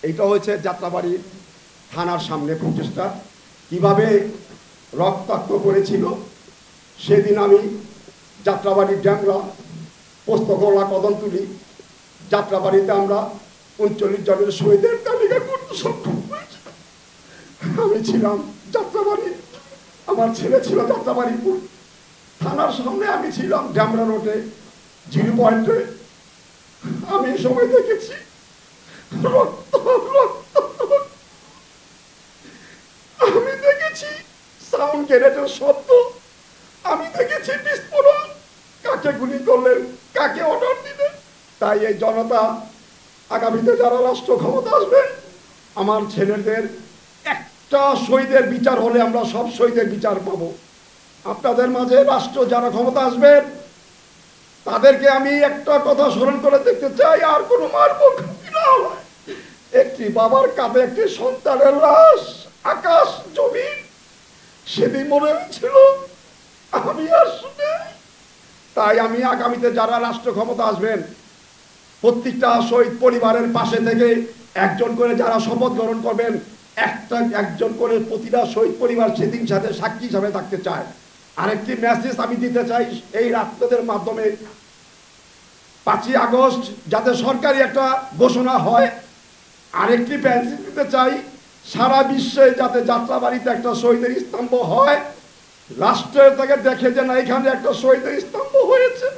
এইটা হচ্ছে যাত্রাবাড়ি থানার সামনে প্রচেষ্টা কিভাবে রক্তাক্ত করেছিল। সেদিন আমি যাত্রাবাড়ির ড্যাংরা পোস্তকলা কদমতলী যাত্রাবাড়িতে আমরা ৩৯ জনের শহীদের তালিকা করতে সক্ষম হয়েছি। আমি ছিলাম যাত্রাবাড়ি, আমার ছেলে ছিল যাত্রাবাড়িপুর থানার সামনে, আমি ছিলাম ড্যামরা রোডে জিরো পয়েন্টে। আমি সময় দেখেছি রক্ত রক্ত, আমি দেখেছি সাউন্ড গ্রেনেডের শব্দ, আমি দেখেছি বিস্ফোরণ, কাকে গুলি করলেন, কাকে অর্ডার দিলেন। তাই এই জনতা আগামীতে যারা রাষ্ট্র ক্ষমতা আসবেন, আমার ছেলেদের একটা শহীদের বিচার হলে আমরা সব শহীদের বিচার পাবো। আপনাদের মাঝে রাষ্ট্র যারা ক্ষমতা আসবেন তাদেরকে আমি একটা কথা স্মরণ করে দেখতে চাই, আর কোনো মারমুখ না হয়। একটি বাবার কাঁধে একটি সন্তানের লাশ, আকাশ জমিন সেদিন মনে হচ্ছিল আমি আর শুনে। তাই আমি আগামীতে যারা রাষ্ট্র ক্ষমতা আসবেন প্রত্যেকটা শহীদ পরিবারের পাশে থেকে একজন করে যারা শপথ গ্রহণ করবেন, একজন করে প্রতিটা শহীদ পরিবার সেদিন সাথে সাক্ষী হিসাবে থাকতে চায়। আরেকটি মেসেজ আমি দিতে চাই এই আপনাদের মাধ্যমে, ৫ই আগস্ট যাতে সরকারি একটা ঘোষণা হয়। আরেকটি মেসেজ দিতে চাই, সারা বিশ্বে যাতে যাত্রাবাড়িতে একটা শহীদের স্তম্ভ হয়, রাষ্ট্রের থেকে দেখে যে না এখানে একটা শহীদের স্তম্ভ হয়েছে।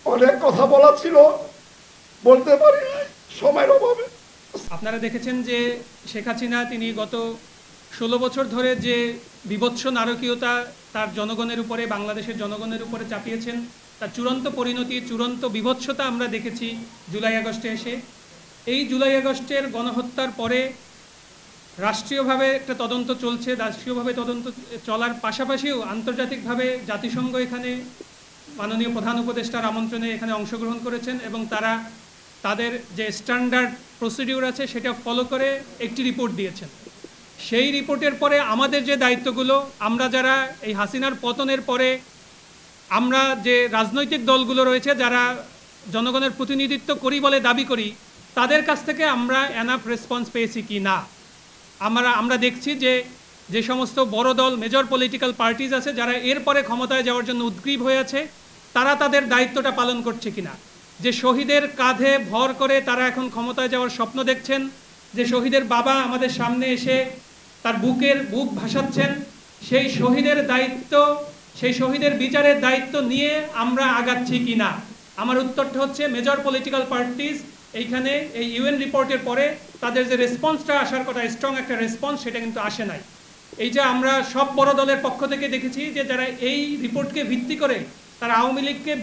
অনেক কথা বলা ছিল, বলতে পারি সময়ের অভাবে। আপনারা দেখেছেন যে শেখ হাসিনা তিনি গত ১৬ বছর ধরে যে বিভৎস নারকীয়তা তার জনগণের উপরে, বাংলাদেশের জনগণের উপরে চাপিয়েছেন, তার চূড়ান্ত পরিণতি, চূড়ান্ত বিভৎসতা আমরা দেখেছি জুলাই আগস্টে এসে। এই জুলাই আগস্টের গণহত্যার পরে রাষ্ট্রীয়ভাবে একটা তদন্ত চলছে, রাষ্ট্রীয়ভাবে তদন্ত চলার পাশাপাশিও আন্তর্জাতিকভাবে জাতিসংঘ এখানে মাননীয় প্রধান উপদেষ্টার আমন্ত্রণে এখানে অংশগ্রহণ করেছেন এবং তারা তাদের যে স্ট্যান্ডার্ড প্রসিডিউর আছে সেটা ফলো করে একটি রিপোর্ট দিয়েছেন। সেই রিপোর্টের পরে আমাদের যে দায়িত্বগুলো, আমরা যারা এই হাসিনার পতনের পরে আমরা যে রাজনৈতিক দলগুলো রয়েছে যারা জনগণের প্রতিনিধিত্ব করি বলে দাবি করি, তাদের কাছ থেকে আমরা এনাফ রেসপন্স পেয়েছি কি না। আমরা দেখছি যে সমস্ত বড় দল, মেজর পলিটিক্যাল পার্টিজ আছে যারা এরপরে ক্ষমতায় যাওয়ার জন্য উদ্গ্রীব হয়ে আছে, তারা তাদের দায়িত্বটা পালন করছে কিনা। যে শহীদের কাঁধে ভর করে তারা এখন ক্ষমতায় যাওয়ার স্বপ্ন দেখছেন, যে শহীদের বাবা আমাদের সামনে এসে তার বুক ভাসাচ্ছেন, সেই শহীদের দায়িত্ব, সেই শহীদের বিচারের দায়িত্ব নিয়ে আমরা আগাচ্ছি কিনা। আমার উত্তরটা হচ্ছে মেজর পলিটিক্যাল পার্টিজ এইখানে এই ইউএন রিপোর্টের পরে তাদের যে রেসপন্সটা আসার কথা, স্ট্রং একটা রেসপন্স, সেটা কিন্তু আসে নাই। এই যে আমরা সব বড় দলের পক্ষ থেকে দেখেছি যে যারা এই রিপোর্টকে ভিত্তি করে তারা আওয়ামী লীগকে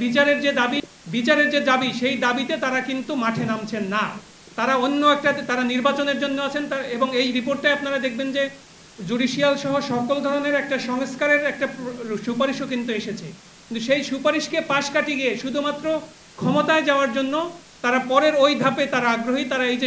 বিচারের যে দাবি সেই দাবিতে তারা কিন্তু মাঠে নামছেন না। তারা অন্য একটা, তারা নির্বাচনের জন্য আছেন। এবং এই রিপোর্টটায় আপনারা দেখবেন যে জুডিশিয়াল সহ সকল ধরনের একটা সংস্কারের একটা সুপারিশও কিন্তু এসেছে, কিন্তু সেই সুপারিশকে পাশ কাটিয়ে গিয়ে শুধুমাত্র ক্ষমতায় যাওয়ার জন্য তারা পরের ওই ধাপে তারা আগ্রহী। তারা এই যে